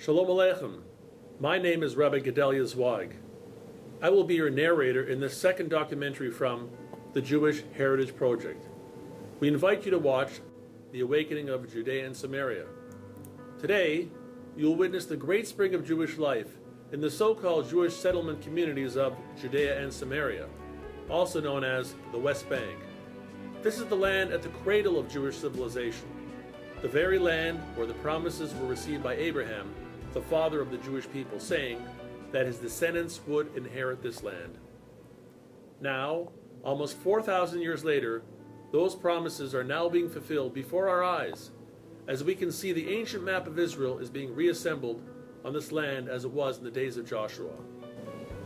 Shalom Aleichem. My name is Rabbi Gedalia Zweig. I will be your narrator in this second documentary from the Jewish Heritage Project. We invite you to watch The Awakening of Judea and Samaria. Today, you will witness the great spring of Jewish life in the so-called Jewish settlement communities of Judea and Samaria, also known as the West Bank. This is the land at the cradle of Jewish civilization, the very land where the promises were received by Abraham, the father of the Jewish people, saying that his descendants would inherit this land. Now, almost 4,000 years later, those promises are now being fulfilled before our eyes, as we can see the ancient map of Israel is being reassembled on this land as it was in the days of Joshua.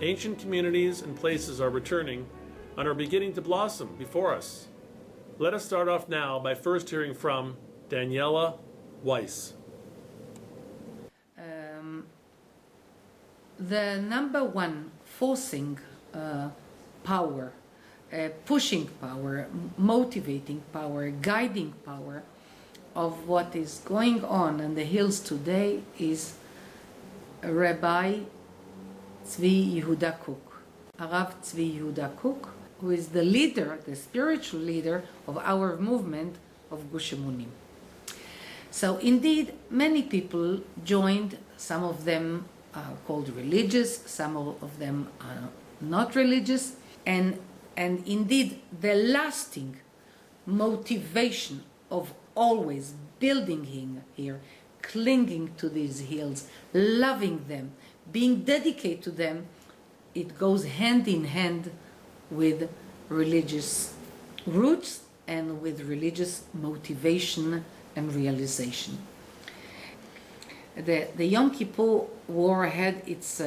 Ancient communities and places are returning and are beginning to blossom before us. Let us start off now by first hearing from Daniella Weiss. The number one forcing power, pushing power, motivating power, guiding power of what is going on in the hills today is Rabbi Tzvi Yehuda Kook, Arav Tzvi Yehuda Kook, who is the leader, the spiritual leader of our movement of Gush Emunim. So indeed, many people joined. Some of them are called religious, some of them are not religious, and indeed the lasting motivation of always building here, clinging to these hills, loving them, being dedicated to them, it goes hand in hand with religious roots and with religious motivation and realization. The Yom Kippur War had its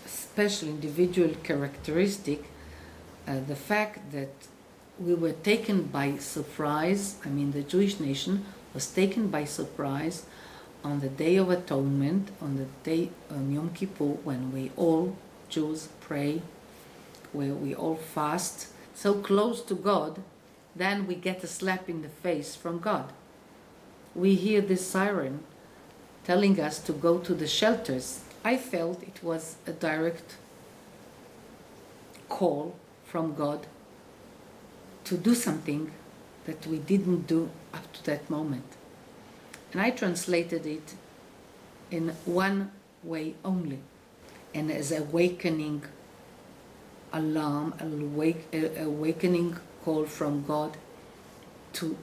special individual characteristic, the fact that we were taken by surprise. I mean, the Jewish nation was taken by surprise on the Day of Atonement, on the day of Yom Kippur, when we all Jews pray, where we all fast, so close to God, then we get a slap in the face from God. We hear this siren telling us to go to the shelters. I felt it was a direct call from God to do something that we didn't do up to that moment. And I translated it in one way only, and as awakening alarm, awakening call from God to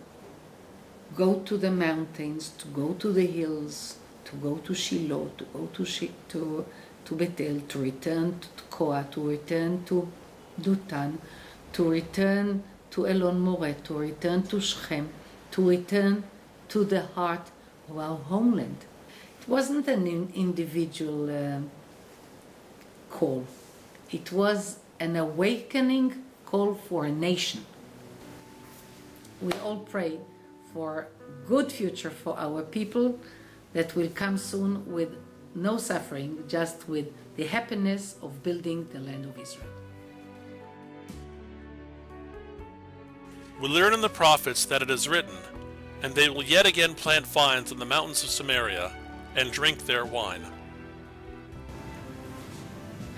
go to the mountains, to go to the hills, to go to Shilo, to go to Bethel, to return to Tekoa, to return to Dutan, to return to Elon Moreh, to return to Shechem, to return to the heart of our homeland. It wasn't an individual call. It was an awakening call for a nation. We all pray for good future for our people that will come soon with no suffering, just with the happiness of building the land of Israel. We learn in the prophets that it is written, "And they will yet again plant vines on the mountains of Samaria and drink their wine."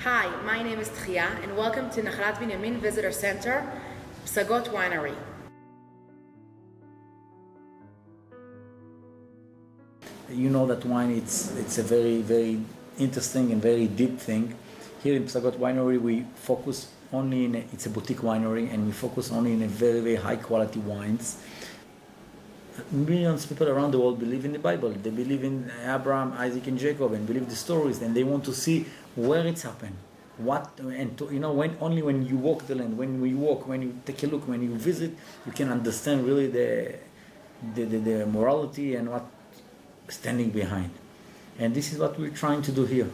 Hi, my name is Tchia, and welcome to Nahalat Binyamin Visitor Center, Psagat Winery. You know that wine, it's a very, very interesting and very deep thing. Here in Psagat Winery, we focus only it's a boutique winery, and we focus only in a very, very high quality wines. Millions of people around the world believe in the Bible. They believe in Abraham, Isaac, and Jacob, and believe the stories, and they want to see where it's happened. When you walk the land, when you take a look, when you visit, you can understand really the morality and what standing behind. And this is what we're trying to do here.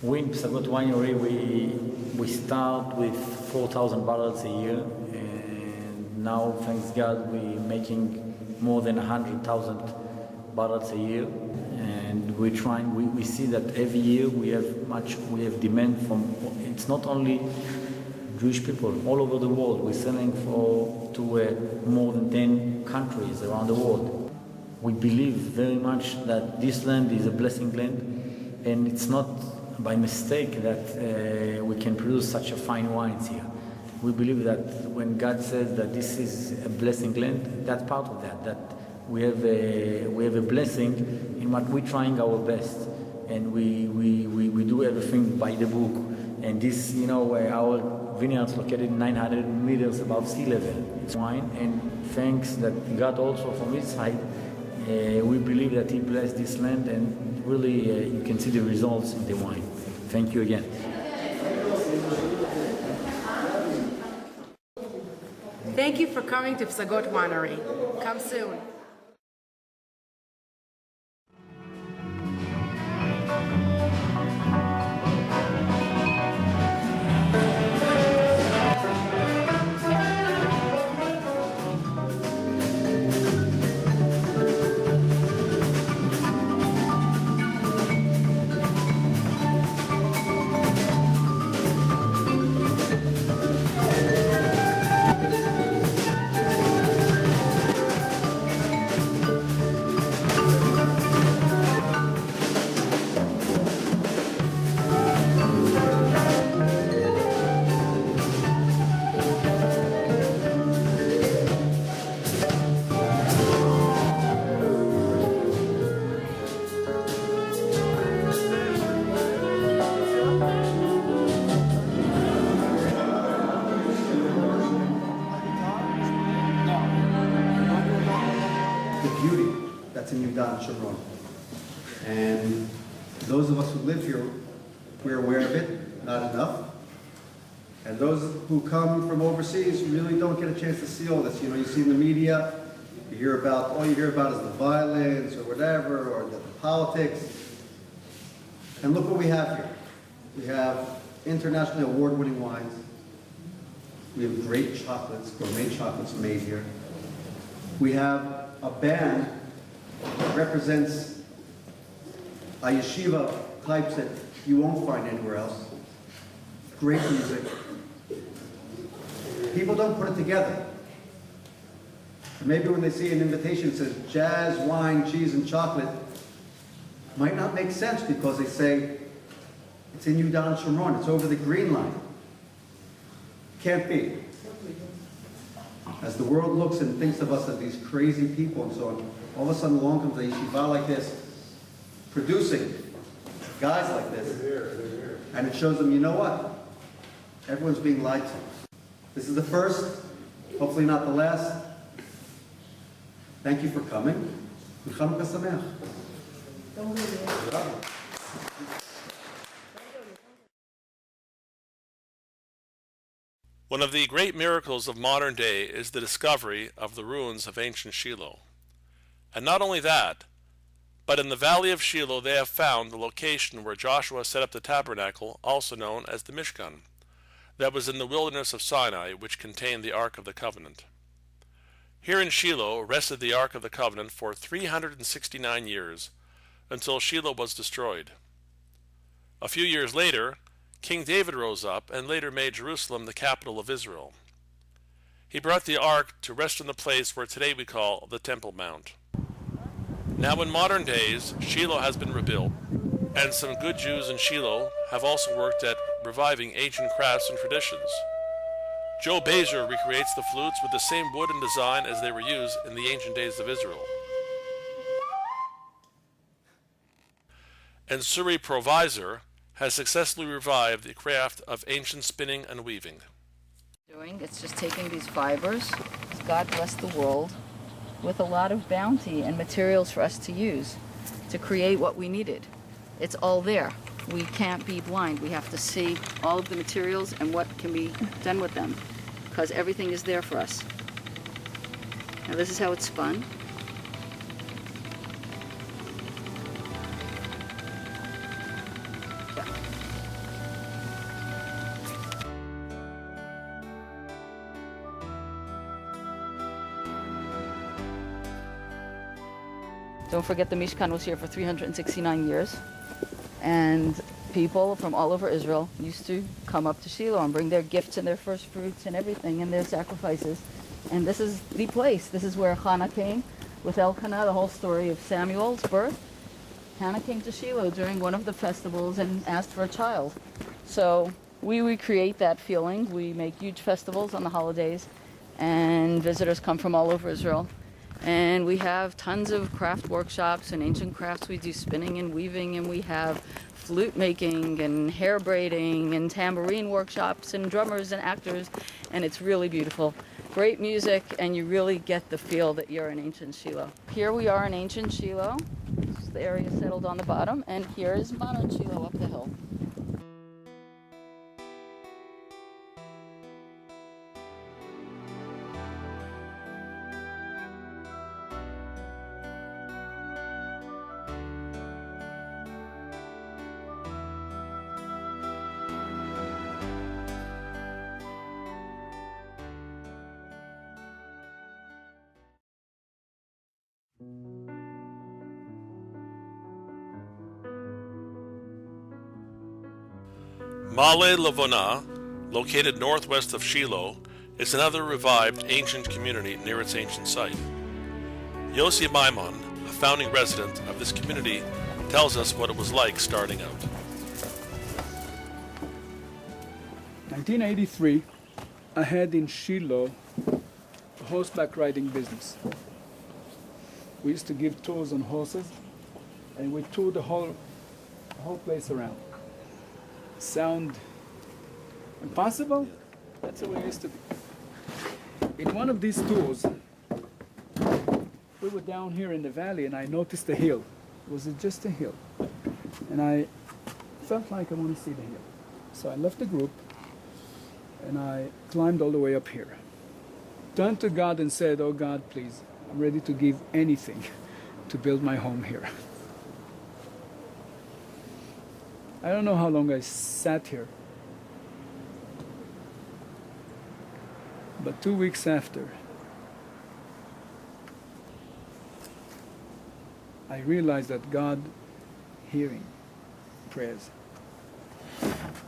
We in Psagat Winery, we start with 4,000 barrels a year, and now, thanks God, we're making more than 100,000 barrels a year. And we see that every year we have demand from, it's not only Jewish people, all over the world. We're selling to more than 10 countries around the world. We believe very much that this land is a blessing land, and it's not by mistake that we can produce such a fine wines here. We believe that when God says that this is a blessing land, that's part of that we have a blessing in what we're trying our best, and we do everything by the book. And this, our vineyard's located 900 meters above sea level. It's wine, and thanks that God also from his side, we believe that he blessed this land, and really you can see the results in the wine. Thank you again. Thank you for coming to Psagat Winery. Come soon. And those of us who live here, we're aware of it, not enough. And those who come from overseas really don't get a chance to see all this. You see in the media, all you hear about is the violence or whatever, or the politics. And look what we have here. We have internationally award-winning wines. We have great chocolates, gourmet chocolates made here. We have a band that represents a yeshiva types that you won't find anywhere else. Great music. People don't put it together. Maybe when they see an invitation that says jazz, wine, cheese, and chocolate, it might not make sense because they say it's in Yudan Shomron, it's over the green line. Can't be. As the world looks and thinks of us as these crazy people and so on, all of a sudden along comes a yeshiva like this, producing guys like this, and it shows them, you know what? Everyone's being lied to. This is the first, hopefully not the last. Thank you for coming. Chanukah Sameach. One of the great miracles of modern day is the discovery of the ruins of ancient Shilo. And not only that, but in the valley of Shilo they have found the location where Joshua set up the tabernacle, also known as the Mishkan, that was in the wilderness of Sinai, which contained the Ark of the Covenant. Here in Shilo rested the Ark of the Covenant for 369 years, until Shilo was destroyed. A few years later, King David rose up and later made Jerusalem the capital of Israel. He brought the Ark to rest in the place where today we call the Temple Mount. Now in modern days, Shilo has been rebuilt, and some good Jews in Shilo have also worked at reviving ancient crafts and traditions. Joe Bazer recreates the flutes with the same wood and design as they were used in the ancient days of Israel. And Suri Provisor has successfully revived the craft of ancient spinning and weaving. It's just taking these fibers. God blessed the world with a lot of bounty and materials for us to use to create what we needed. It's all there. We can't be blind. We have to see all of the materials and what can be done with them, because everything is there for us. Now this is how it's spun. Don't forget the Mishkan was here for 369 years, and people from all over Israel used to come up to Shilo and bring their gifts and their first fruits and everything and their sacrifices. And this is the place. This is where Hannah came with Elkanah, the whole story of Samuel's birth. Hannah came to Shilo during one of the festivals and asked for a child. So we recreate that feeling. We make huge festivals on the holidays, and visitors come from all over Israel. And we have tons of craft workshops and ancient crafts. We do spinning and weaving, and we have flute making and hair braiding and tambourine workshops and drummers and actors, and it's really beautiful. Great music, and you really get the feel that you're in ancient Shilo. Here we are in ancient Shilo. This is the area settled on the bottom, and here is modern Shilo up the hill. Male Levona, located northwest of Shilo, is another revived ancient community near its ancient site. Yossi Maimon, a founding resident of this community, tells us what it was like starting out. 1983, I had in Shilo a horseback riding business. We used to give tours on horses, and we toured the whole place around. Sound impossible? That's how we used to be. In one of these tours, we were down here in the valley, and I noticed a hill. It was just a hill. And I felt like I want to see the hill. So I left the group, and I climbed all the way up here. Turned to God and said, "Oh God, please, I'm ready to give anything to build my home here." I don't know how long I sat here, but 2 weeks after, I realized that God hearing prayers,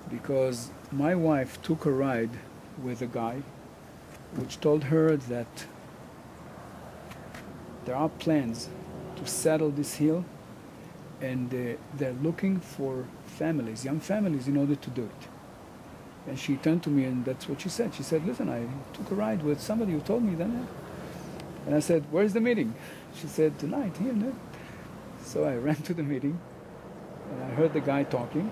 because my wife took a ride with a guy which told her that there are plans to settle this hill, and they're looking for families, young families, in order to do it. And she turned to me, and that's what she said. She said, "Listen, I took a ride with somebody who told me that." And I said, "Where's the meeting?" She said, "Tonight, here and there." So I ran to the meeting, and I heard the guy talking.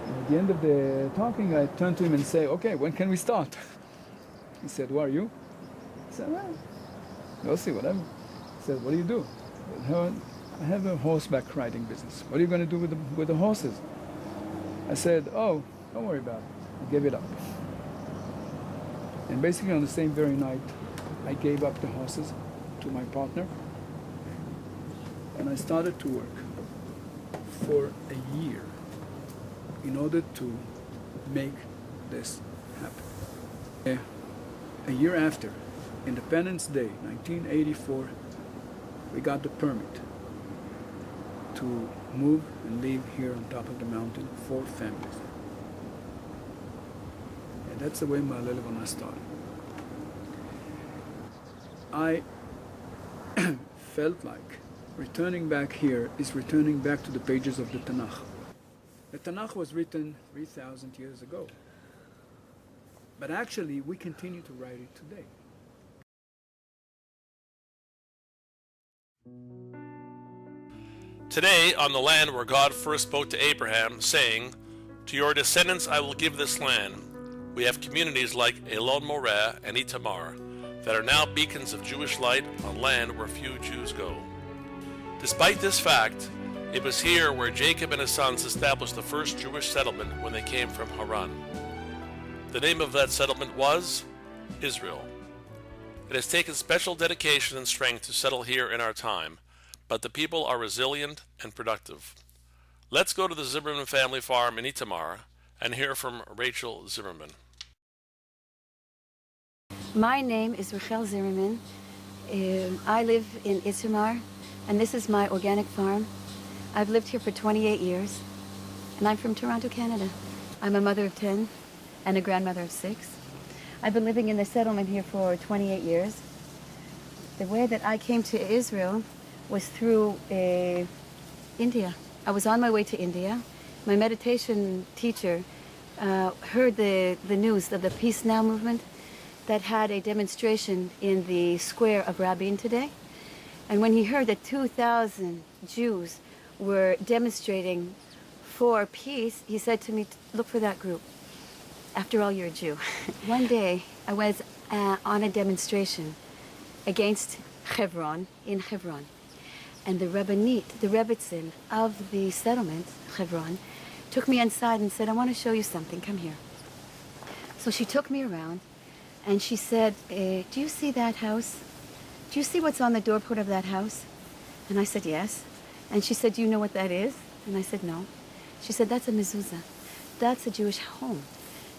And at the end of the talking, I turned to him and said, "Okay, when can we start?" He said, "Who are you?" I said, "Well, we'll see, whatever." He said, "What do you do?" I said, "I have a horseback riding business." "What are you going to do with the horses?" I said, "Oh, don't worry about it." I gave it up. And basically on the same very night, I gave up the horses to my partner, and I started to work for a year in order to make this happen. A year after, Independence Day, 1984, we got the permit to move and live here on top of the mountain, 4 families. And that's the way Ma'ale Levona started. I felt like returning back here is returning back to the pages of the Tanakh. The Tanakh was written 3,000 years ago. But actually, we continue to write it today. Today, on the land where God first spoke to Abraham, saying, "To your descendants I will give this land," we have communities like Elon Moreh and Itamar that are now beacons of Jewish light on land where few Jews go. Despite this fact, it was here where Jacob and his sons established the first Jewish settlement when they came from Haran. The name of that settlement was Israel. It has taken special dedication and strength to settle here in our time, but the people are resilient and productive. Let's go to the Zimerman family farm in Itamar and hear from Rachel Zimerman. My name is Raphaella Segal. I live in Itamar, and this is my organic farm. I've lived here for 28 years, and I'm from Toronto, Canada. I'm a mother of 10 and a grandmother of 6. I've been living in the settlement here for 28 years. the way that I came to Israel was through India. I was on my way to India. My meditation teacher heard the news of the Peace Now movement that had a demonstration in the square of Rabin today. And when he heard that 2,000 Jews were demonstrating for peace, he said to me, look for that group. After all, you're a Jew. One day, I was on a demonstration against Hebron, in Hebron. And the Rabbanit, the Rebbitzin of the settlement, Hebron, took me inside and said, I want to show you something, come here. So she took me around and she said, do you see that house? Do you see what's on the doorport of that house? And I said, yes. And she said, do you know what that is? And I said, no. She said, that's a mezuzah. That's a Jewish home.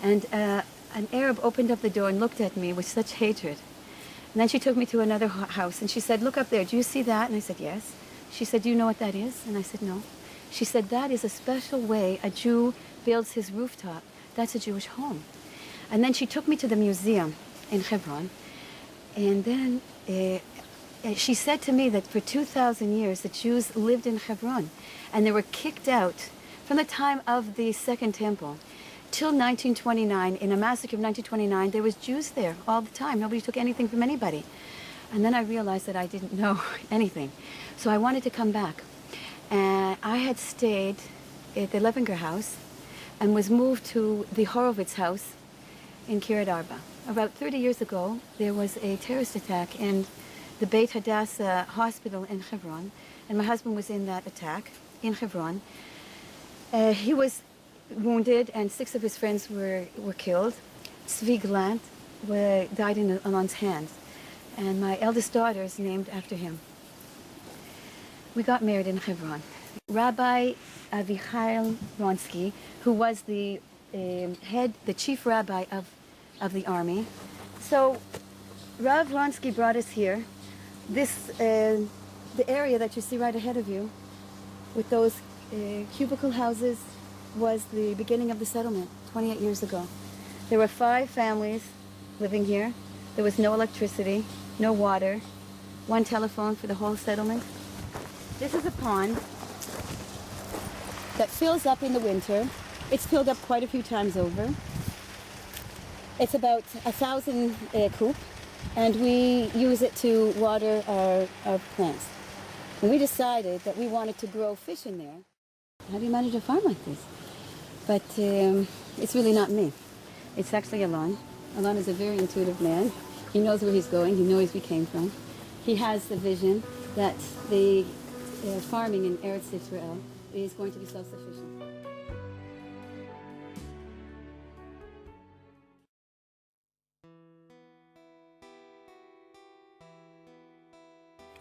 And an Arab opened up the door and looked at me with such hatred. And then she took me to another house and she said, look up there, do you see that? And I said, yes. She said, do you know what that is? And I said, no. She said, that is a special way a Jew builds his rooftop. That's a Jewish home. And then she took me to the museum in Hebron. And then she said to me that for 2,000 years the Jews lived in Hebron. And they were kicked out from the time of the Second Temple till 1929. In a massacre of 1929, there was Jews there all the time. Nobody took anything from anybody. And then I realized that I didn't know anything. So I wanted to come back. And I had stayed at the Levinger house and was moved to the Horowitz house in Kiryat Arba. About 30 years ago, there was a terrorist attack in the Beit Hadassah hospital in Hebron, and my husband was in that attack in Hebron. He was wounded, and 6 of his friends were killed. Zweig died in Alon's hands, and my eldest daughter is named after him. We got married in Hebron. Rabbi Avichail Ronsky, who was the chief rabbi of the army. So Rav Ronsky brought us here. This, the area that you see right ahead of you, with those cubicle houses, was the beginning of the settlement 28 years ago. There were 5 families living here. There was no electricity, no water, 1 telephone for the whole settlement. This is a pond that fills up in the winter. It's filled up quite a few times over. It's about 1,000 coop, and we use it to water our plants. And we decided that we wanted to grow fish in there. How do you manage a farm like this? But it's really not me. It's actually Alon. Alon is a very intuitive man. He knows where he's going. He knows where we came from. He has the vision that the farming in Eretz Yisrael is going to be self-sufficient.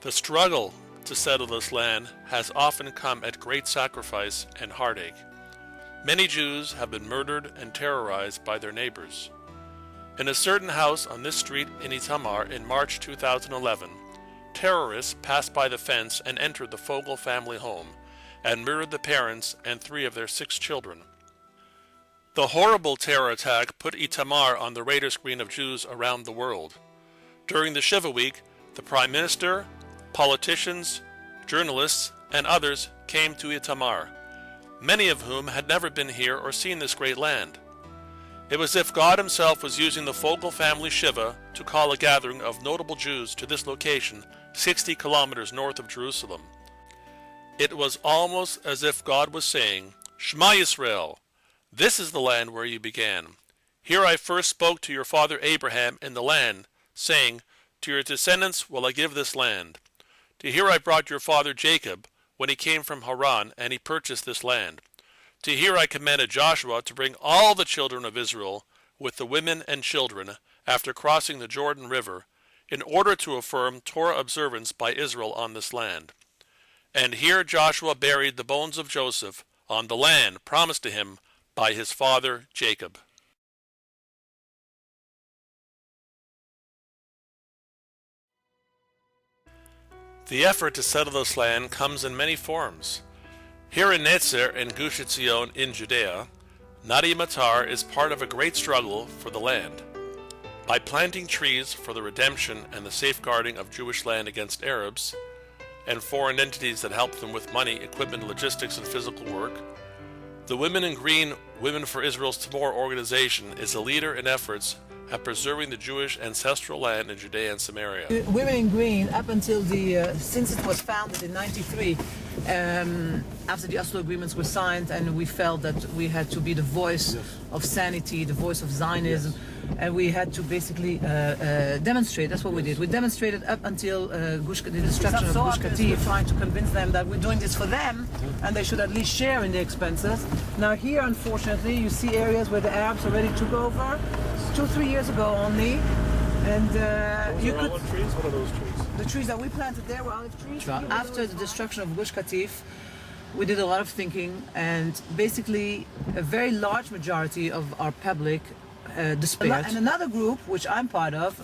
The struggle to settle this land has often come at great sacrifice and heartache. Many Jews have been murdered and terrorized by their neighbors. In a certain house on this street in Itamar in March 2011, terrorists passed by the fence and entered the Fogel family home and murdered the parents and 3 of their 6 children. The horrible terror attack put Itamar on the radar screen of Jews around the world. During the Shiva week, the Prime Minister, politicians, journalists, and others came to Itamar, many of whom had never been here or seen this great land. It was as if God himself was using the Fogel family Shiva to call a gathering of notable Jews to this location 60 kilometers north of Jerusalem. It was almost as if God was saying, Shema Yisrael, this is the land where you began. Here I first spoke to your father Abraham in the land, saying, to your descendants will I give this land. To here I brought your father Jacob when he came from Haran and he purchased this land. To here I commanded Joshua to bring all the children of Israel with the women and children after crossing the Jordan River in order to affirm Torah observance by Israel on this land. And here Joshua buried the bones of Joseph on the land promised to him by his father Jacob. The effort to settle this land comes in many forms. Here in Netzer and Gush Etzion in Judea, Nadia Matar is part of a great struggle for the land. By planting trees for the redemption and the safeguarding of Jewish land against Arabs, and foreign entities that help them with money, equipment, logistics, and physical work, the Women in Green Women for Israel's Tomorrow organization is a leader in efforts at preserving the Jewish ancestral land in Judea and Samaria. Women in Green, up until since it was founded in '93, after the Oslo agreements were signed, and we felt that we had to be the voice of sanity, the voice of Zionism, and we had to basically demonstrate. That's what we did. We demonstrated up until the destruction of Gush Katif, trying to convince them that we're doing this for them, and they should at least share in the expenses. Now here, unfortunately, you see areas where the Arabs already took over 2-3 years ago only, and you could. Olive trees? What are those trees? The trees that we planted there were olive trees. After the destruction of Gush Katif, we did a lot of thinking, and basically a very large majority of our public despaired. And another group, which I'm part of,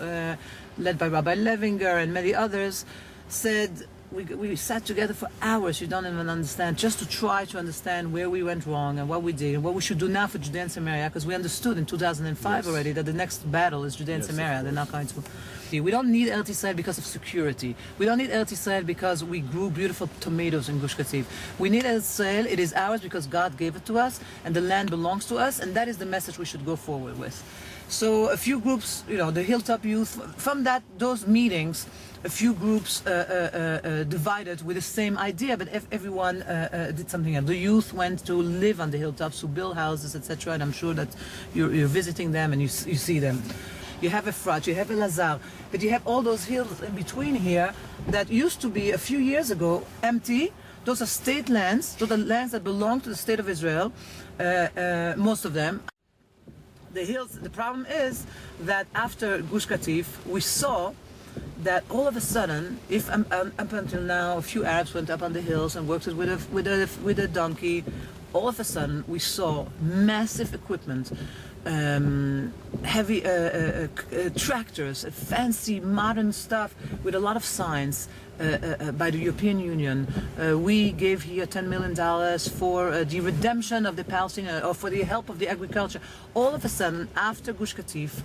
led by Rabbi Levinger and many others, said we sat together for hours, you don't even understand, just to try to understand where we went wrong and what we did and what we should do now for Judea and Samaria, because we understood in 2005 already that the next battle is Judea and Samaria. They're not going to. We don't need Eretz Yisrael because of security. We don't need Eretz Yisrael because we grew beautiful tomatoes in Gush Katif. We need Eretz Yisrael, it is ours because God gave it to us, and the land belongs to us, and that is the message we should go forward with. So a few groups, the Hilltop Youth, from those meetings, a few groups divided with the same idea, but everyone did something else. The youth went to live on the hilltops, to build houses, etc., and I'm sure that you're visiting them and you see them. You have Efrat, you have Elazar, but you have all those hills in between here that used to be a few years ago empty. Those are state lands, those are lands that belong to the state of Israel, most of them. The hills, the problem is that after Gush Katif, we saw that all of a sudden, if up until now a few Arabs went up on the hills and worked with a donkey, all of a sudden we saw massive equipment, heavy tractors, fancy modern stuff with a lot of signs by the European Union. We gave here $10 million for the redemption of the Palestinian, or for the help of the agriculture. All of a sudden, after Gush Katif,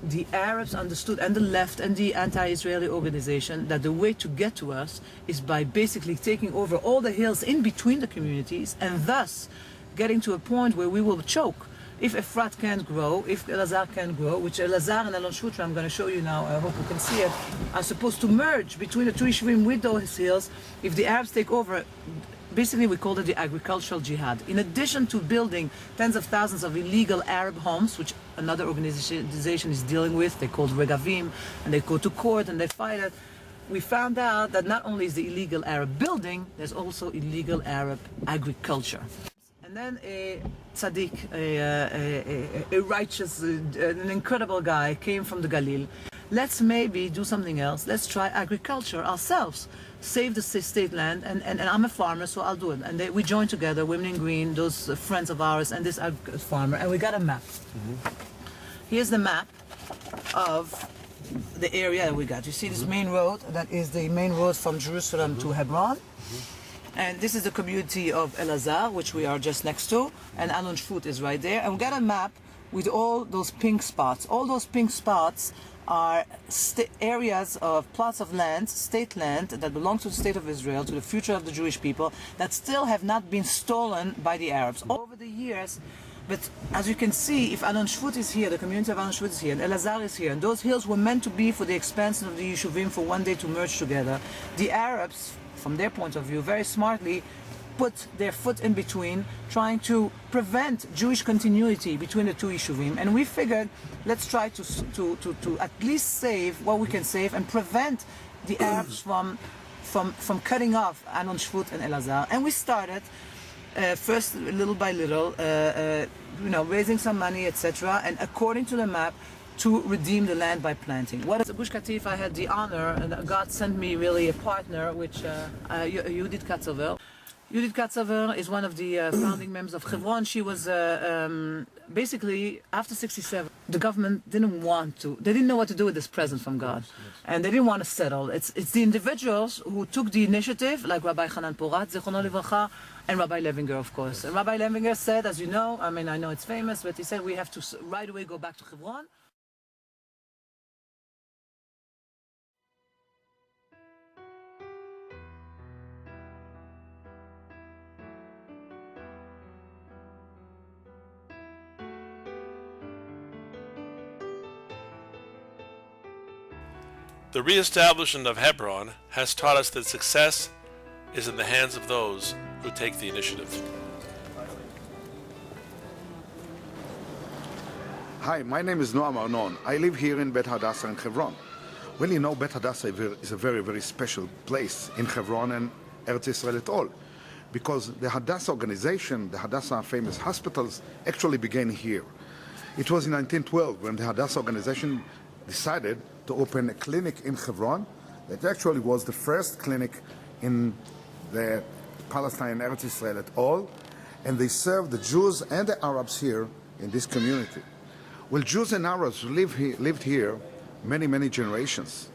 the Arabs understood, and the left and the anti-Israeli organization, that the way to get to us is by basically taking over all the hills in between the communities, and thus getting to a point where we will choke. If Efrat can't grow, if Elazar can't grow, which Elazar and Alon Shutra, I'm going to show you now, I hope you can see it, are supposed to merge between the two Yishuvim with those hills. If the Arabs take over, basically we call it the agricultural jihad. In addition to building tens of thousands of illegal Arab homes, which another organization is dealing with, they're called Regavim, and they go to court and they fight it, we found out that not only is the illegal Arab building, there's also illegal Arab agriculture. And then a tzaddik, a righteous, an incredible guy came from the Galil. Let's maybe do something else. Let's try agriculture ourselves. Save the state land, and I'm a farmer, so I'll do it. And we joined together, Women in Green, those friends of ours, and this farmer, and we got a map. Here's the map of the area that we got. You see this main road? That is the main road from Jerusalem to Hebron. And this is the community of Elazar, which we are just next to, and Alon Shfut is right there. And we got a map with all those pink spots. All those pink spots are areas of plots of land, state land, that belong to the state of Israel, to the future of the Jewish people, that still have not been stolen by the Arabs over the years. But as you can see, if Alon Shfut is here, the community of Alon Shfut is here, and Elazar is here, and those hills were meant to be for the expansion of the Yishuvim for one day to merge together, the Arabs, from their point of view, very smartly put their foot in between, trying to prevent Jewish continuity between the two Yishuvim. And we figured, let's try to at least save what we can save and prevent the Arabs from cutting off Alon Shfut and Elazar. And we started first little by little, raising some money, etc. And according to the map, to redeem the land by planting. What is Gush Katif? I had the honor, and God sent me really a partner, which Yudit Katzover. Yudit Katzover is one of the founding members of Hebron. She was basically, after 67, the government didn't know what to do with this present from God. And they didn't want to settle. It's the individuals who took the initiative, like Rabbi Hanan Porat, Zichrono Livracha, and Rabbi Levinger, of course. And Rabbi Levinger said, as you know, I know it's famous, but he said we have to right away go back to Hebron. The re-establishment of Hebron has taught us that success is in the hands of those who take the initiative. Hi, my name is Noam Arnon. I live here in Bet Hadassah in Hebron. Well, you know, Bet Hadassah is a very, very special place in Hebron and Eretz Israel at all, because the Hadassah organization, the Hadassah famous hospitals, actually began here. It was in 1912 when the Hadassah organization decided to open a clinic in Hebron. That actually was the first clinic in the Palestine and Eretz Israel at all, and they served the Jews and the Arabs here in this community. Well, Jews and Arabs lived here many, many generations,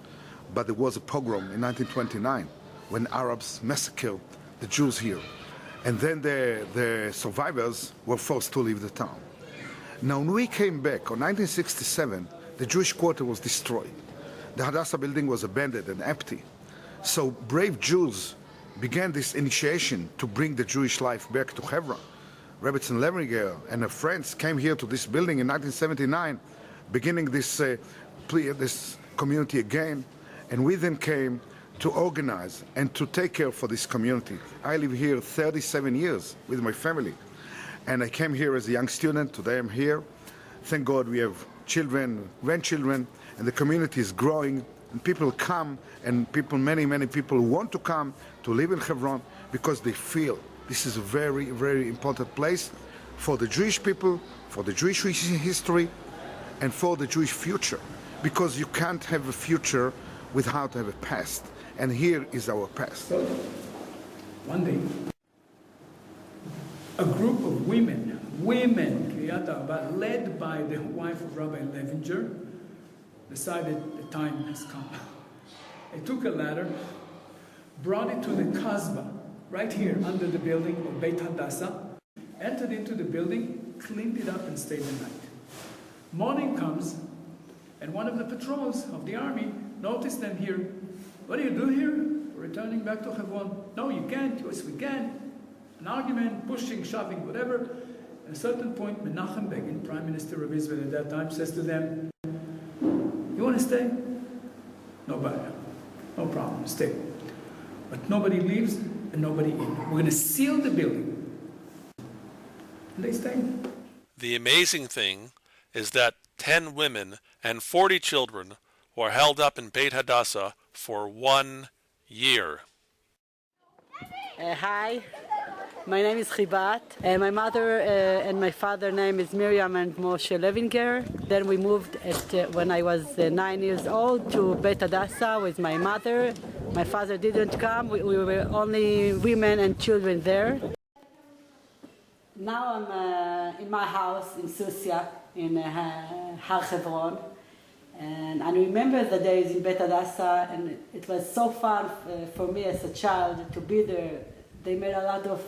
but there was a pogrom in 1929 when Arabs massacred the Jews here, and then the survivors were forced to leave the town. Now, when we came back, on 1967, the Jewish quarter was destroyed. The Hadassah building was abandoned and empty. So brave Jews began this initiation to bring the Jewish life back to Hebron. Rabbi Leverger and her friends came here to this building in 1979, beginning this community again, and we then came to organize and to take care for this community. I live here 37 years with my family, and I came here as a young student. Today I'm here. Thank God we have children, grandchildren, and the community is growing, and people come, and many, many people want to come to live in Hebron because they feel this is a very, very important place for the Jewish people, for the Jewish history, and for the Jewish future. Because you can't have a future without having a past. And here is our past. So, one day, a group of women, led by the wife of Rabbi Levinger, decided the time has come. They took a ladder, brought it to the Kasbah, right here under the building of Beit Hadassah, entered into the building, cleaned it up, and stayed the night. Morning comes, and one of the patrols of the army noticed them here. What do you do here? We're returning back to Hebron. No, you can't. Yes, we can. An argument, pushing, shoving, whatever. At a certain point, Menachem Begin, Prime Minister of Israel at that time, says to them, "You want to stay? No bother. No problem. Stay. But nobody leaves and nobody in. We're going to seal the building." And they stayed. The amazing thing is that 10 women and 40 children were held up in Beit Hadassah for 1 year. Hi, my name is Chibat. My mother and my father name is Miriam and Moshe Levinger. Then we moved when I was 9 years old to Beit Hadassah with my mother. My father didn't come. We were only women and children there. Now I'm in my house in Susia, in Har Hebron. And I remember the days in Beit Hadassah, and it was so fun for me as a child to be there. They made a lot of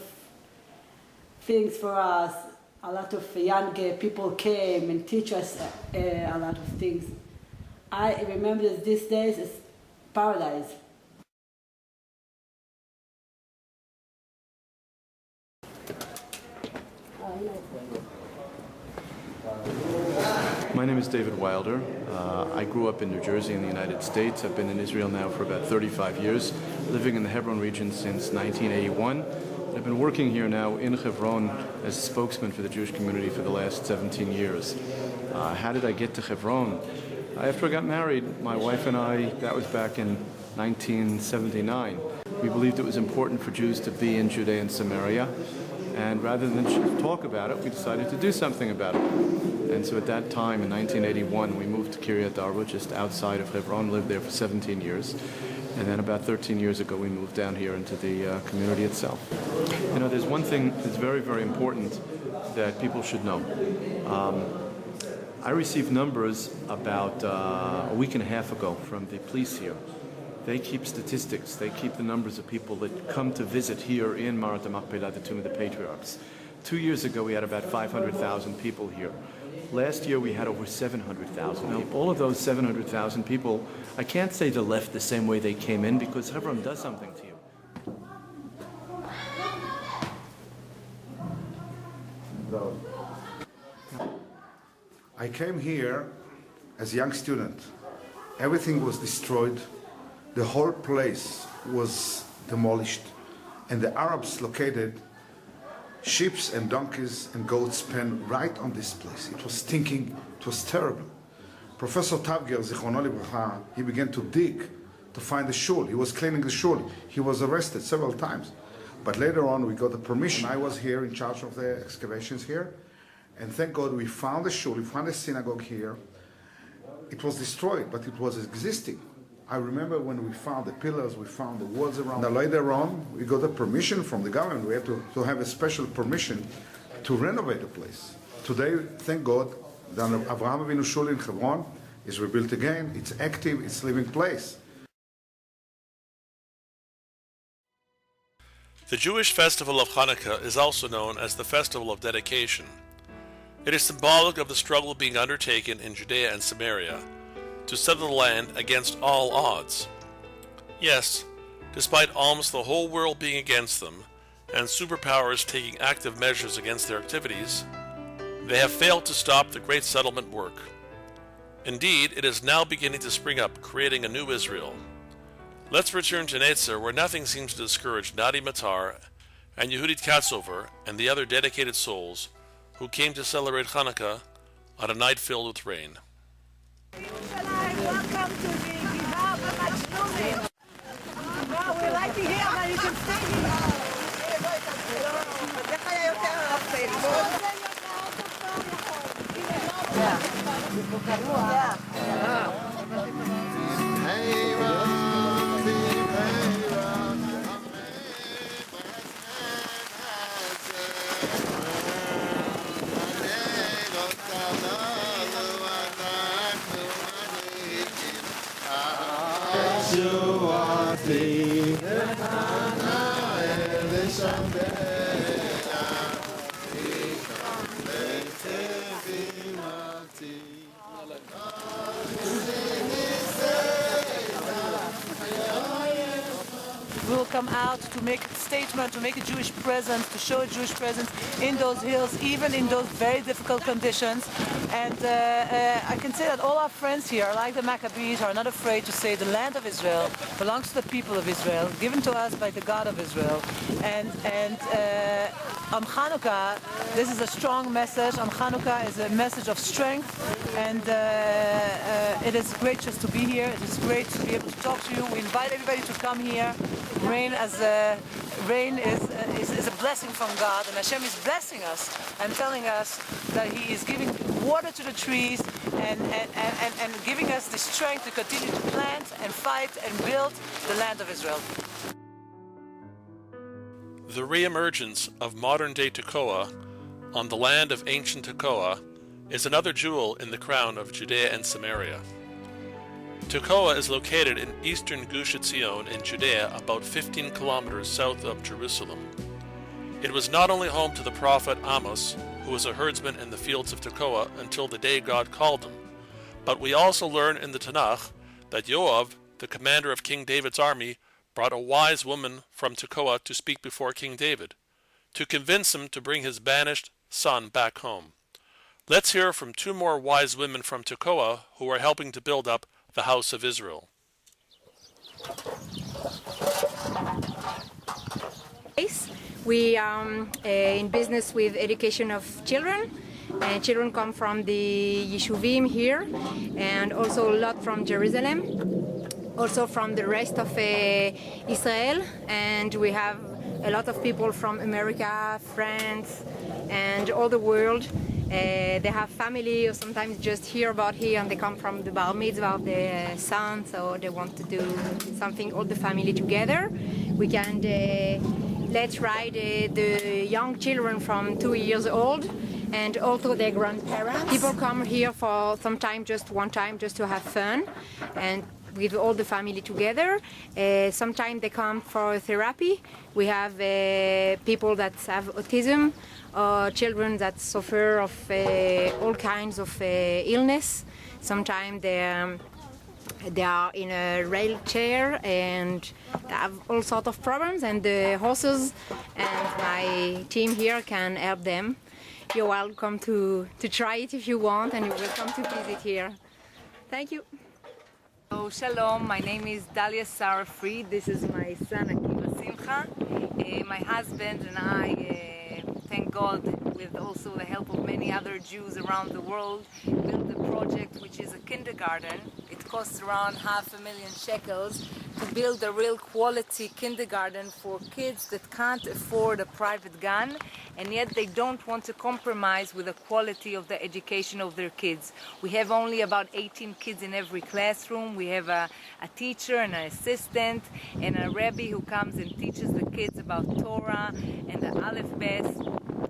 things for us. A lot of young people came and teach us a lot of things. I remember these days as paradise. My name is David Wilder. I grew up in New Jersey in the United States. I've been in Israel now for about 35 years, living in the Hebron region since 1981. I've been working here now in Hebron as a spokesman for the Jewish community for the last 17 years. How did I get to Hebron? After I got married, my wife and I, that was back in 1979, we believed it was important for Jews to be in Judea and Samaria. And rather than talk about it, we decided to do something about it. And so at that time, in 1981, we moved to Kiryat Arba, just outside of Hebron, lived there for 17 years. And then about 13 years ago, we moved down here into the community itself. You know, there's one thing that's very, very important that people should know. I received numbers about a week and a half ago from the police here. They keep statistics. They keep the numbers of people that come to visit here in Marat HaMachpela, the Tomb of the Patriarchs. 2 years ago, we had about 500,000 people here. Last year, we had over 700,000 people. All of those 700,000 people, I can't say they left the same way they came in, because Hebron does something to you. I came here as a young student, everything was destroyed. The whole place was demolished. And the Arabs located sheep and donkeys and goats pen right on this place. It was stinking, it was terrible. Professor Tavger, Zichrono Livracha, he began to dig to find the shul. He was cleaning the shul. He was arrested several times. But later on we got the permission. I was here in charge of the excavations here. And thank God we found the shul, we found a synagogue here. It was destroyed, but it was existing. I remember when we found the pillars, we found the walls around. Now later on, we got a permission from the government. We had to have a special permission to renovate the place. Today, thank God, the Avraham Avinu Shul in Hebron is rebuilt again. It's active, it's a living place. The Jewish festival of Hanukkah is also known as the Festival of Dedication. It is symbolic of the struggle being undertaken in Judea and Samaria to settle the land against all odds. Yes, despite almost the whole world being against them, and superpowers taking active measures against their activities, they have failed to stop the great settlement work. Indeed, it is now beginning to spring up, creating a new Israel. Let's return to Netzer, where nothing seems to discourage Nadia Matar and Yehudit Katzover and the other dedicated souls who came to celebrate Hanukkah on a night filled with rain. Welcome to the Givah HaMachpela. Wow, we like to hear that you can stay We'll come out to make a statement, to make a Jewish presence, to show a Jewish presence in those hills, even in those very difficult conditions. And I can say that all our friends here, like the Maccabees, are not afraid to say the land of Israel belongs to the people of Israel, given to us by the God of Israel. And on Hanukkah, this is a strong message. On Hanukkah is a message of strength, and it is great just to be here. It is great to be able to talk to you. We invite everybody to come here. Rain is a blessing from God, and Hashem is blessing us and telling us that He is giving water to the trees and giving us the strength to continue to plant and fight and build the land of Israel. The re-emergence of modern-day Tekoa on the land of ancient Tekoa is another jewel in the crown of Judea and Samaria. Tekoa is located in eastern Gush Etzion in Judea, about 15 kilometers south of Jerusalem. It was not only home to the prophet Amos, who was a herdsman in the fields of Tekoa until the day God called him, but we also learn in the Tanakh that Yoav, the commander of King David's army, brought a wise woman from Tekoa to speak before King David, to convince him to bring his banished son back home. Let's hear from two more wise women from Tekoa who are helping to build up the house of Israel. We are in business with education of children. Children come from the Yeshuvim here, and also a lot from Jerusalem, also from the rest of Israel, and we have a lot of people from America, France, and all the world. They have family, or sometimes just hear about here, and they come from the bar mitzvah of the son, so they want to do something, all the family together. We can let's ride the young children from 2 years old, and also their grandparents. People come here for some time, just one time, just to have fun, and with all the family together. Sometimes they come for therapy. We have people that have autism, children that suffer of all kinds of illness. Sometimes they are in a rail chair and they have all sorts of problems, and the horses and my team here can help them. You're welcome to try it if you want, and you're welcome to visit here. Thank you. So, shalom, my name is Dalia Sarah Fried. This is my son Akiva Simcha. My husband and I, thank God, with also the help of many other Jews around the world, built a project which is a kindergarten. It costs around $500,000 to build a real quality kindergarten for kids that can't afford a private gun, and yet they don't want to compromise with the quality of the education of their kids. We have only about 18 kids in every classroom. We have a teacher and an assistant and a Rabbi who comes and teaches the kids about Torah and the Aleph Bet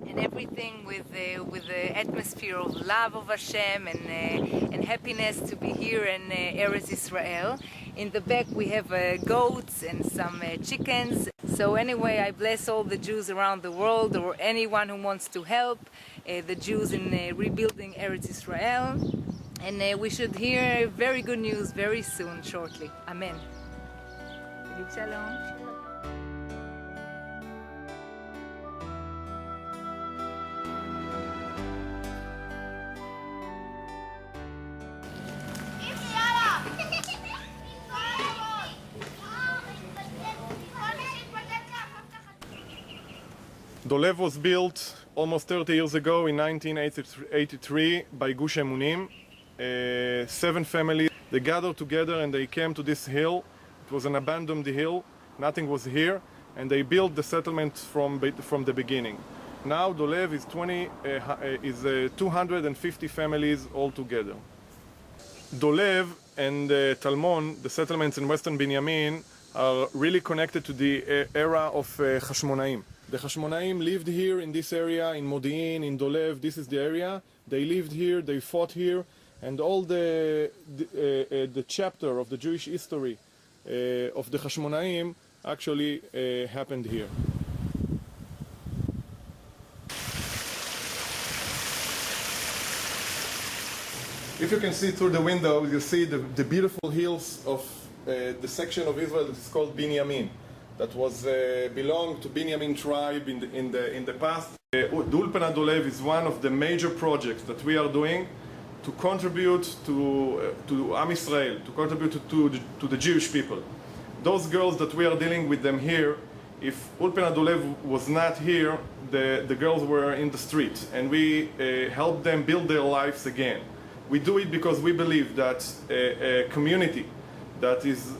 and everything with the atmosphere of love of Hashem and happiness to be here in Eretz Israel. In the back we have goats and some chickens. So anyway, I bless all the Jews around the world, or anyone who wants to help the Jews in rebuilding Eretz Israel. And we should hear very good news very soon, shortly. Amen. Shalom. Dolev was built almost 30 years ago in 1983 by Gush Emunim. 7 families, they gathered together and they came to this hill. It was an abandoned hill, nothing was here, and they built the settlement from the beginning. Now Dolev is 250 families altogether. Dolev and Talmon, the settlements in Western Binyamin, are really connected to the era of Hashmonaim. The Hashmonaim lived here in this area, in Modi'in, in Dolev. This is the area. They lived here, they fought here, and all the chapter of the Jewish history of the Hashmonaim actually happened here. If you can see through the window, you see the beautiful hills of the section of Israel that is called Binyamin, that was belonged to Binyamin tribe in the past. The Ulpanat Dolev is one of the major projects that we are doing to contribute to Am Israel, to contribute to the Jewish people. Those girls that we are dealing with them here, if Ulpanat Dolev was not here, the girls were in the street, and we helped them build their lives again. We do it because we believe that a community that is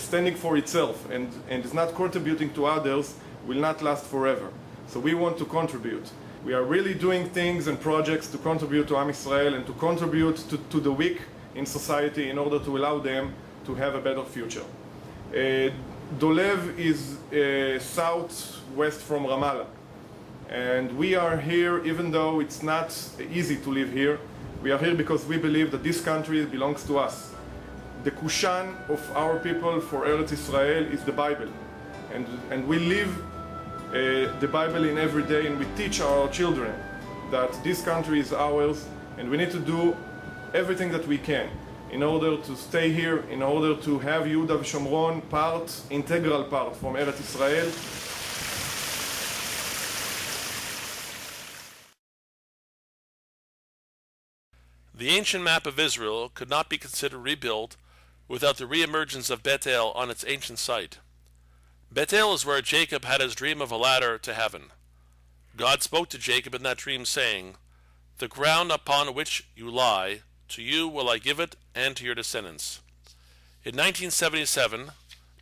standing for itself and is not contributing to others will not last forever. So we want to contribute. We are really doing things and projects to contribute to Am Israel and to contribute to the weak in society in order to allow them to have a better future. Dolev is southwest from Ramallah, and we are here even though it's not easy to live here. We are here because we believe that this country belongs to us. The kushan of our people for Eretz Israel is the Bible, and we live the Bible in every day, and we teach our children that this country is ours, and we need to do everything that we can in order to stay here, in order to have Yehuda v'Shomron integral part from Eretz Israel. The ancient map of Israel could not be considered rebuilt without the re-emergence of Bethel on its ancient site. Bethel is where Jacob had his dream of a ladder to heaven. God spoke to Jacob in that dream, saying, "The ground upon which you lie, to you will I give it and to your descendants." In 1977,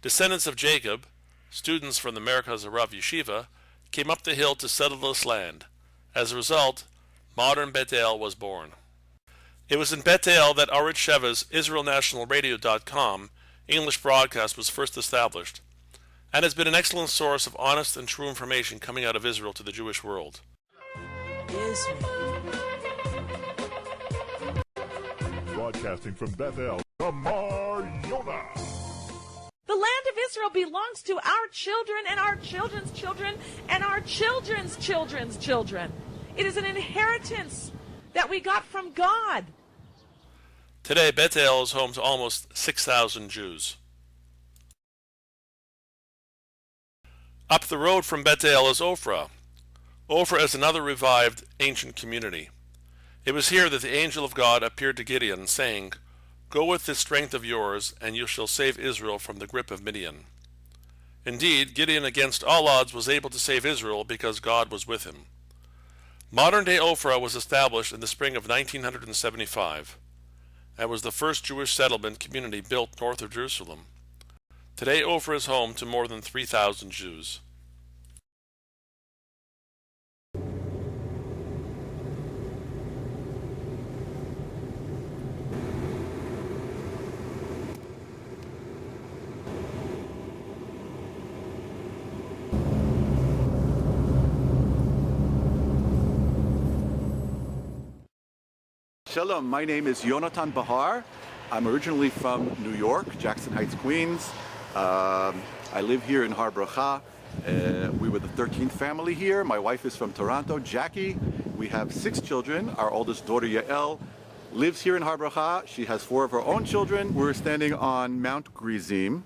descendants of Jacob, students from the Merkaz Rav Yeshiva, came up the hill to settle this land. As a result, modern Bethel was born. It was in Bethel that Arit Sheva's IsraelNationalRadio.com English broadcast was first established, and has been an excellent source of honest and true information coming out of Israel to the Jewish world. Broadcasting from Bethel, Tamar Yonah. The land of Israel belongs to our children and our children's children and our children's children's children. It is an inheritance that we got from God. Today, Bethel is home to almost 6,000 Jews. Up the road from Bethel is Ophrah. Ophrah is another revived ancient community. It was here that the angel of God appeared to Gideon, saying, Go with this strength of yours, and you shall save Israel from the grip of Midian. Indeed, Gideon against all odds was able to save Israel because God was with him. Modern-day Ophrah was established in the spring of 1975 and was the first Jewish settlement community built north of Jerusalem. Today, Ophrah is home to more than 3,000 Jews. Shalom, my name is Yonatan Behar. I'm originally from New York, Jackson Heights, Queens. I live here in Har Bracha. We were the 13th family here. My wife is from Toronto, Jackie. We have 6 children. Our oldest daughter, Yael, lives here in Har Bracha. She has 4 of her own children. We're standing on Mount Gerizim.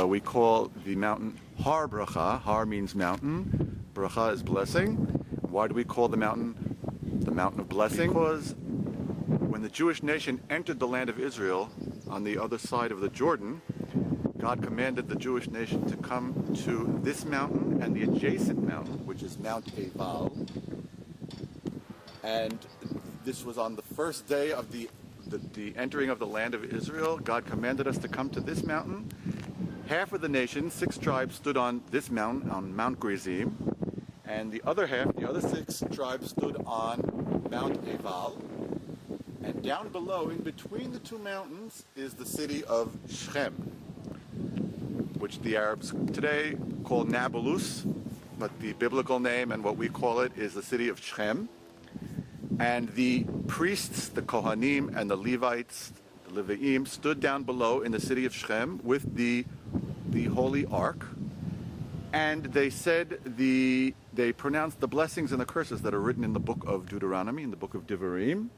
We call the mountain Har Bracha. Har means mountain. Bracha is blessing. Why do we call the mountain of blessing? Because when the Jewish nation entered the land of Israel on the other side of the Jordan, God commanded the Jewish nation to come to this mountain and the adjacent mountain, which is Mount Ebal. And this was on the first day of the entering of the land of Israel. God commanded us to come to this mountain. Half of the nation, 6 tribes, stood on this mountain, on Mount Gerizim, and the other half, the other 6 tribes, stood on Mount Ebal. And down below, in between the 2 mountains, is the city of Shechem, which the Arabs today call Nablus, but the biblical name and what we call it is the city of Shechem. And the priests, the Kohanim, and the Levites, the Leviim, stood down below in the city of Shechem with the Holy Ark. And they said they pronounced the blessings and the curses that are written in the book of Deuteronomy, in the book of Devarim.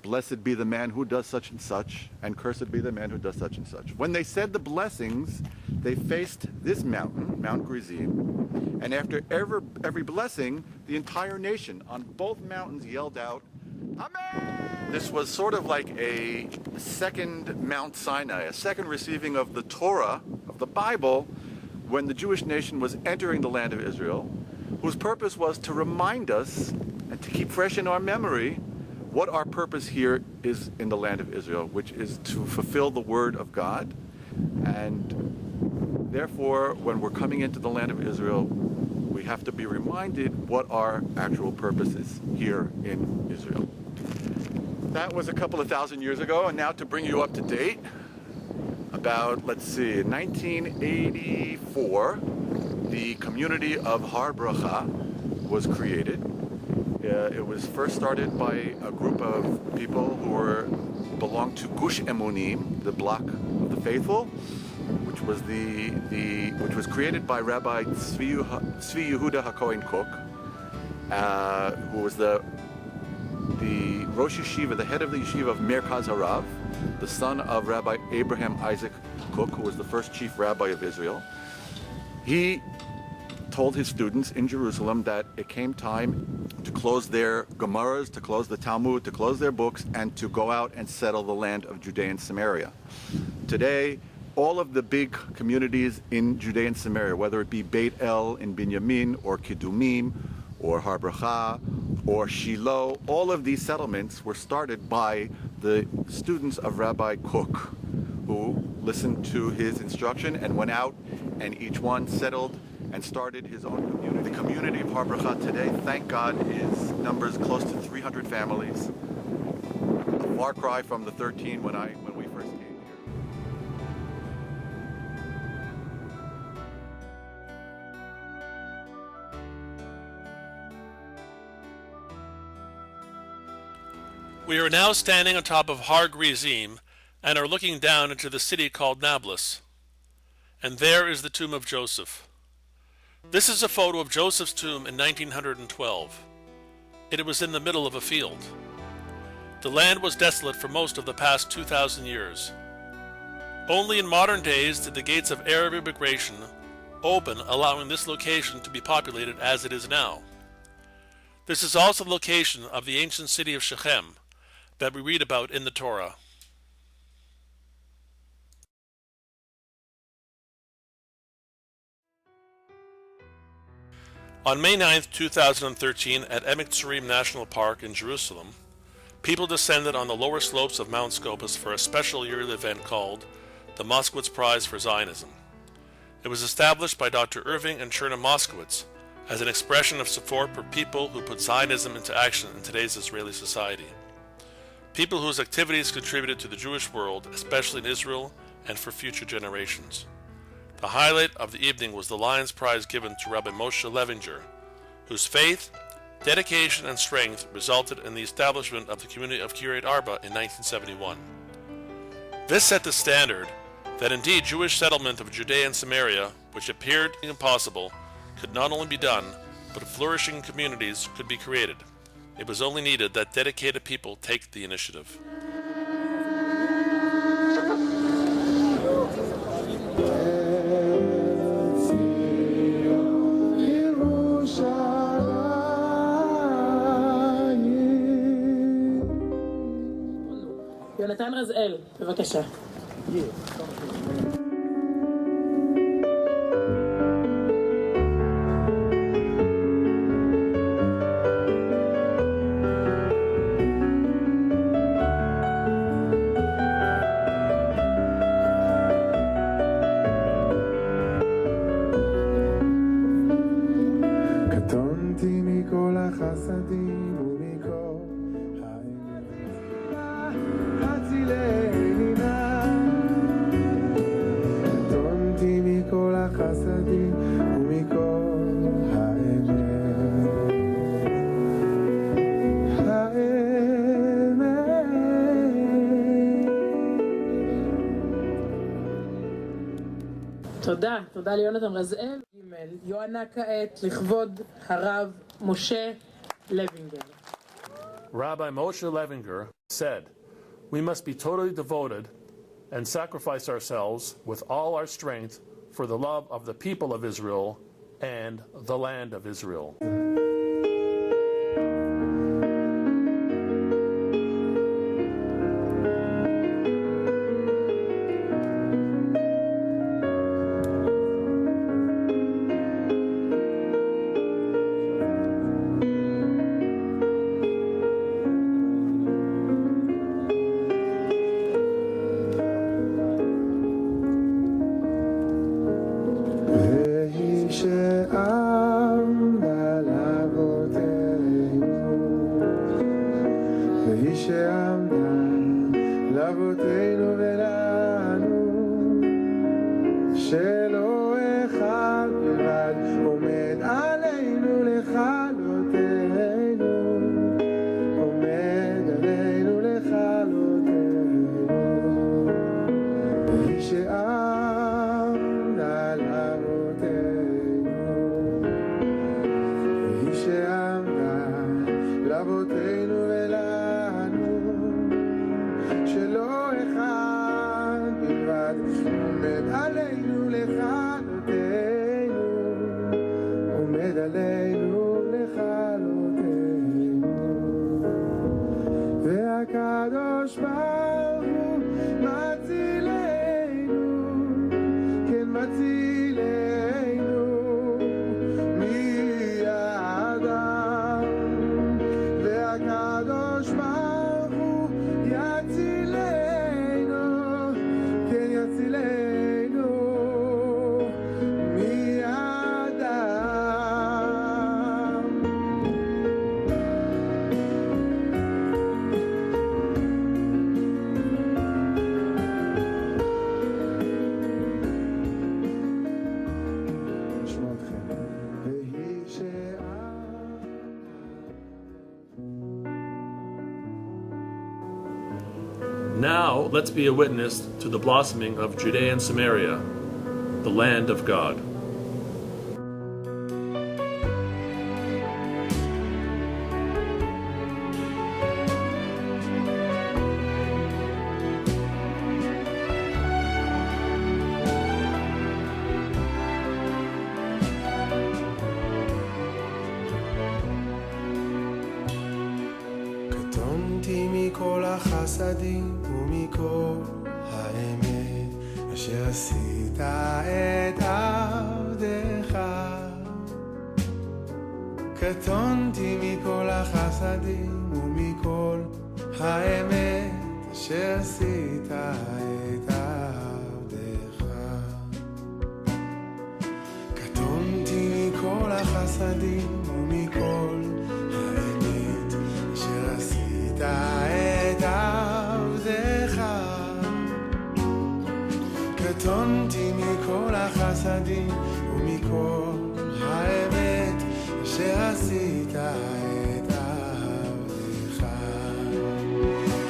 Blessed be the man who does such and such, and cursed be the man who does such and such. When they said the blessings, they faced this mountain, Mount Gerizim, and after every blessing, the entire nation on both mountains yelled out, Amen! This was sort of like a second Mount Sinai, a second receiving of the Torah, of the Bible, when the Jewish nation was entering the land of Israel, whose purpose was to remind us and to keep fresh in our memory what our purpose here is in the land of Israel, which is to fulfill the word of God. And therefore, when we're coming into the land of Israel, we have to be reminded what our actual purpose is here in Israel. That was a couple of thousand years ago, and now to bring you up to date, about, let's see, in 1984, the community of Har Bracha was created. It was first started by a group of people who belonged to Gush Emunim, the block of the faithful, which was which was created by Rabbi Tzvi Yehuda HaKohen Cook, who was the Rosh Yeshiva, the head of the Yeshiva of Merkaz Harav, the son of Rabbi Abraham Isaac Cook, who was the first chief rabbi of Israel. He told his students in Jerusalem that it came time to close their Gemaras, to close the Talmud, to close their books, and to go out and settle the land of Judea and Samaria. Today, all of the big communities in Judea and Samaria, whether it be Beit El in Binyamin, or Kidumim, or Har Bracha, or Shilo, all of these settlements were started by the students of Rabbi Cook, who listened to his instruction and went out, and each one settled and started his own community. The community of Har Bracha today, thank God, numbers close to 300 families. A far cry from the 13 when we first came here. We are now standing on top of Har Gerizim and are looking down into the city called Nablus. And there is the tomb of Joseph. This is a photo of Joseph's tomb in 1912. It was in the middle of a field. The land was desolate for most of the past 2,000 years. Only in modern days did the gates of Arab immigration open, allowing this location to be populated as it is now. This is also the location of the ancient city of Shechem that we read about in the Torah. On May 9, 2013, at Emek Tzurim National Park in Jerusalem, people descended on the lower slopes of Mount Scopus for a special yearly event called the Moskowitz Prize for Zionism. It was established by Dr. Irving and Cherna Moskowitz as an expression of support for people who put Zionism into action in today's Israeli society. People whose activities contributed to the Jewish world, especially in Israel, and for future generations. The highlight of the evening was the Lions Prize given to Rabbi Moshe Levinger, whose faith, dedication, and strength resulted in the establishment of the community of Kiryat Arba in 1971. This set the standard that indeed Jewish settlement of Judea and Samaria, which appeared impossible, could not only be done, but flourishing communities could be created. It was only needed that dedicated people take the initiative. יונתן רזאל, בבקשה. קטונתי מכל החסדים ומכל הצילני נא קטונתי מכל החסדים ומכל תודה, תודה ליונתן רזאל. יוענה כעת לכבוד הרב משה לוינגר. Rabbi Moshe Levinger said, "We must be totally devoted and sacrifice ourselves with all our strength for the love of the people of Israel and the land of Israel." Now let's be a witness to the blossoming of Judea and Samaria, the land of God. קטונתי מכל החסדים ומכל האמת אשר עשית את עבדך קטונתי מכל החסדים ומכל האמת אשר עשית את עבדך. קטונתי מכל החסדים ומכל האמת אשר עשית את עבדך. קטונתי מכל החסדים ומכל האמת אשר עשית את עבדך.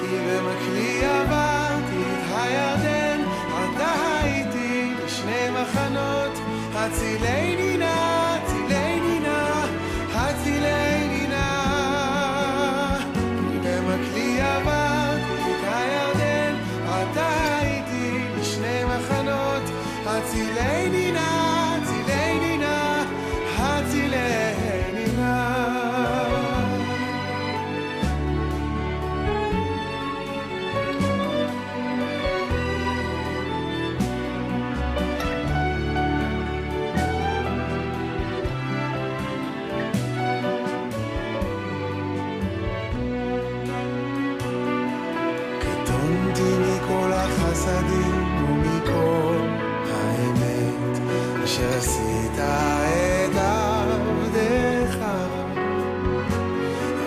כי במקלי עברתי את הירדן, אתה הייתי לשני מחנות, הצילני נא, הצילני נא, הצילני נא. כי במקלי עברתי את הירדן, אתה הייתי לשני מחנות, הצילני נא, הצילני נא, הצילני נא. קטונתי מכל החסדים ומכל האמת אשר עשית את עבדך.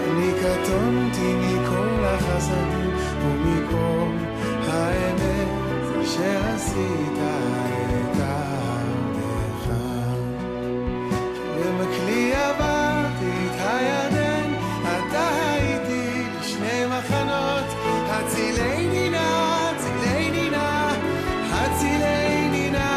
אני קטונתי מכל החסדים ומכל האמת אשר עשית את עבדך. במקלי עברתי את הירדן, אתה הייתי לשני מחנות, הצילני נא, הצילני נא, הצילני נא.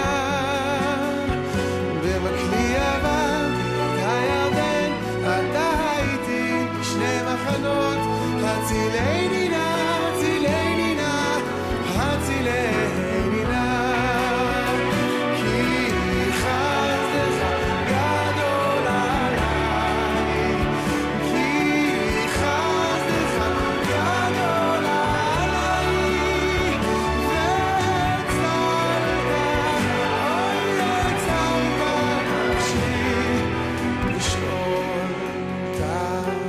במקלי עברתי את הירדן, אתה הייתי לשני מחנות, הצילני נא, הצילני נא, הצילני נא. כי חסדך גדול עליי, כי חסדך גדול עליי, והצלת, אוי הצלת נפשי, לשאול תחתיה.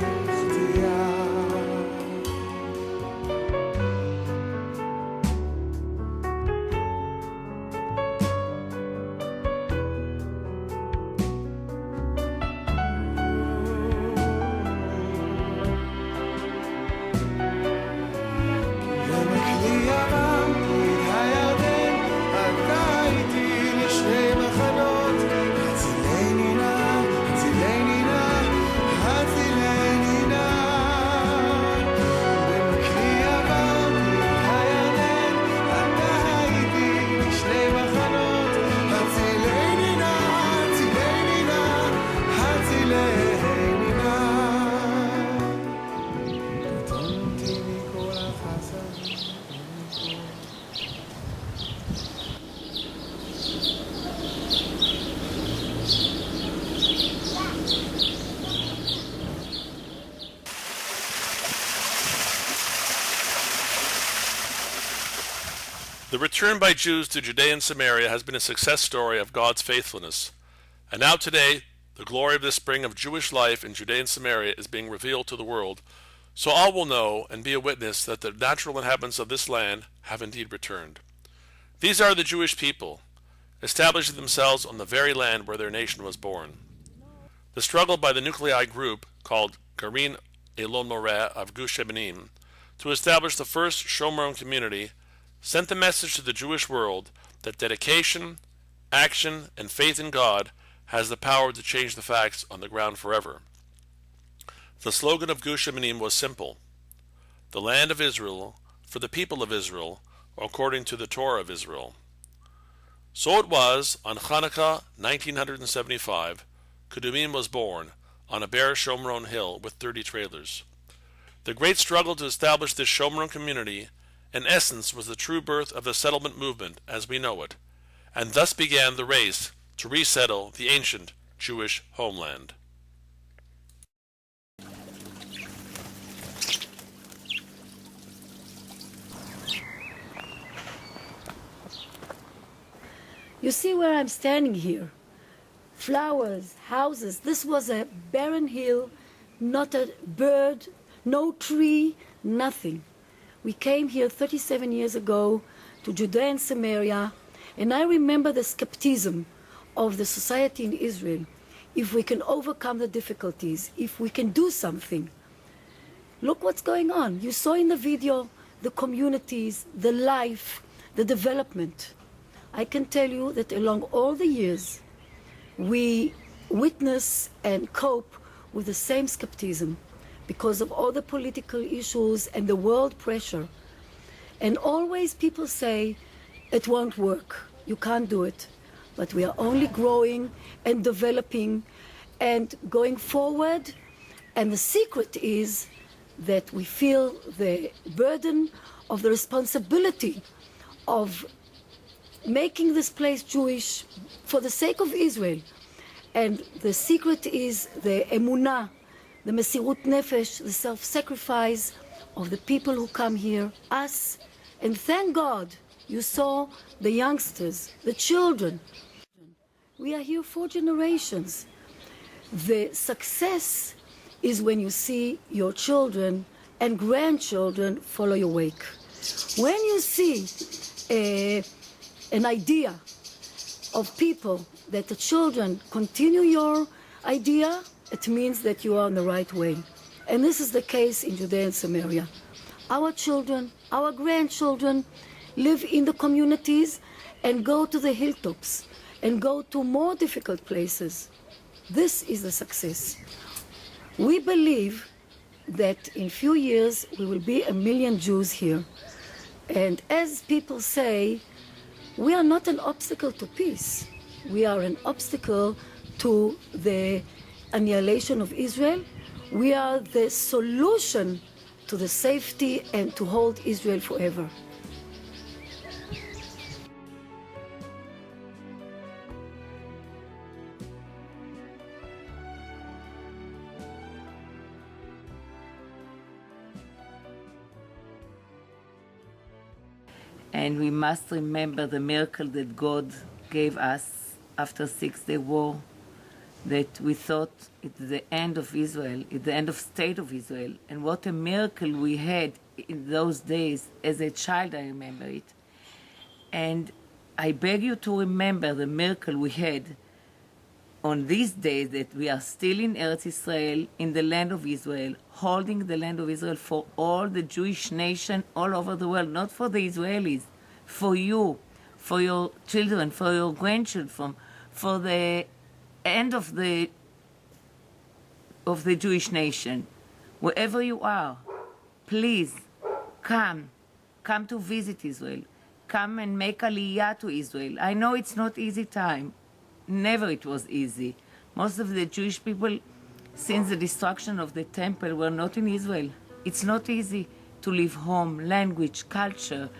במקלי עברתי את הירדן, אתה איתי לשני מחנות, הצילני נא, הצילני נא, הצילני נא. במקלי עברתי את הירדן, אתה איתי לשני מחנות, הצילני נא, הצילני נא, הצילני נא. קטונתי מכל החסדים. The return by Jews to Judea and Samaria has been a success story of God's faithfulness. And now today, the glory of this spring of Jewish life in Judea and Samaria is being revealed to the world, so all will know and be a witness that the natural inhabitants of this land have indeed returned. These are the Jewish people, establishing themselves on the very land where their nation was born. The struggle by the nuclei group, called Garin Elon Moreh of Gush Ebenim, to establish the first Shomron community, sent the message to the Jewish world that dedication, action, and faith in God has the power to change the facts on the ground forever. The slogan of Gush Ebenim was simple: the land of Israel, for the people of Israel, according to the Torah of Israel. So it was, on Hanukkah 1975, Kedumim was born on a bare Shomron hill with 30 trailers. The great struggle to establish this Shomron community, in essence, was the true birth of the settlement movement as we know it, and thus began the race to resettle the ancient Jewish homeland. You see where I'm standing here. flowers, houses. This was a barren hill, not a bird, no tree, nothing. We came here 37 years ago to Judea and Samaria, and I remember the skepticism of the society in Israel. If we can overcome the difficulties, if we can do something. Look what's going on. You saw in the video the communities, the life, the development. I can tell you that along all the years, we witness and cope with the same skepticism because of all the political issues and the world pressure. And always people say, it won't work, you can't do it. But we are only growing and developing and going forward. And the secret is that we feel the burden of the responsibility of making this place Jewish for the sake of Israel. And the secret is the emunah, the mesirut nefesh, the self-sacrifice of the people who come here, us. And thank God you saw the youngsters, the children. We are here 4 generations. The success is when you see your children and grandchildren follow your wake. When you see an idea of people that the children continue your idea, it means that you are on the right way. And this is the case in Judea and Samaria. Our children, our grandchildren live in the communities and go to the hilltops and go to more difficult places. This is the success. We believe that in few years we will be 1 million Jews here. And as people say, we are not an obstacle to peace. We are an obstacle to the annihilation of Israel. We are the solution to the safety and to hold Israel forever. And we must remember the miracle that God gave us after 6-day war, that we thought it's the end of Israel, it's the end of state of Israel. And what a miracle we had in those days. As a child, I remember it. And I beg you to remember the miracle we had on these days, that we are still in Eretz Israel, in the land of Israel, holding the land of Israel for all the Jewish nation all over the world, not for the Israelis, for you, for your children, for your grandchildren, for the end of the Jewish nation. Wherever you are, please come to visit Israel. Come and make aliyah to Israel. I know it's not easy time. Never it was easy. Most of the Jewish people, since the destruction of the temple, were not in Israel. It's not easy to leave home, language, culture,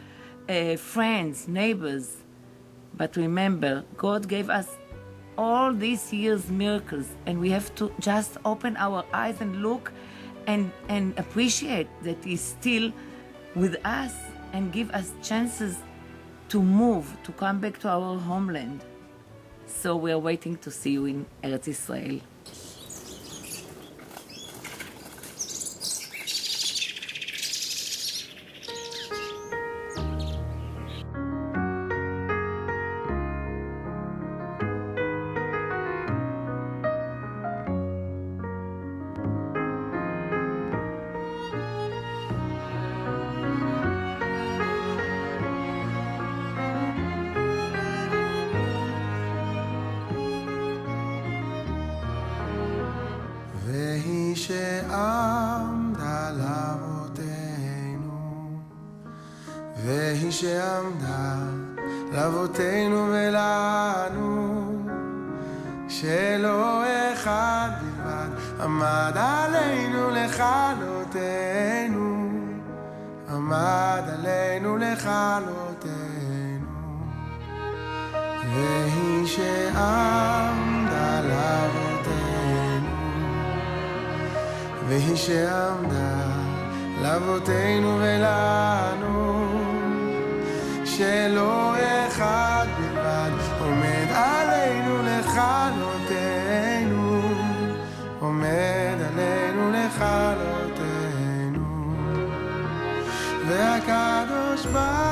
friends, neighbors. But remember, God gave us all these years miracles, and we have to just open our eyes and look and appreciate that He's still with us and give us chances to move, to come back to our homeland. So we are waiting to see you in Eretz Israel. שעמדה לאבותינו, והיא שעמדה לאבותינו ולנו, שלא אחד בלבד עמד עלינו לכלותנו, עמד עלינו לכלותנו, והיא שעמדה לאבותינו, והיא שעמדה לאבותינו ולנו, שלא אחד בלבד עומד עלינו לכלותנו, הקדוש ברוך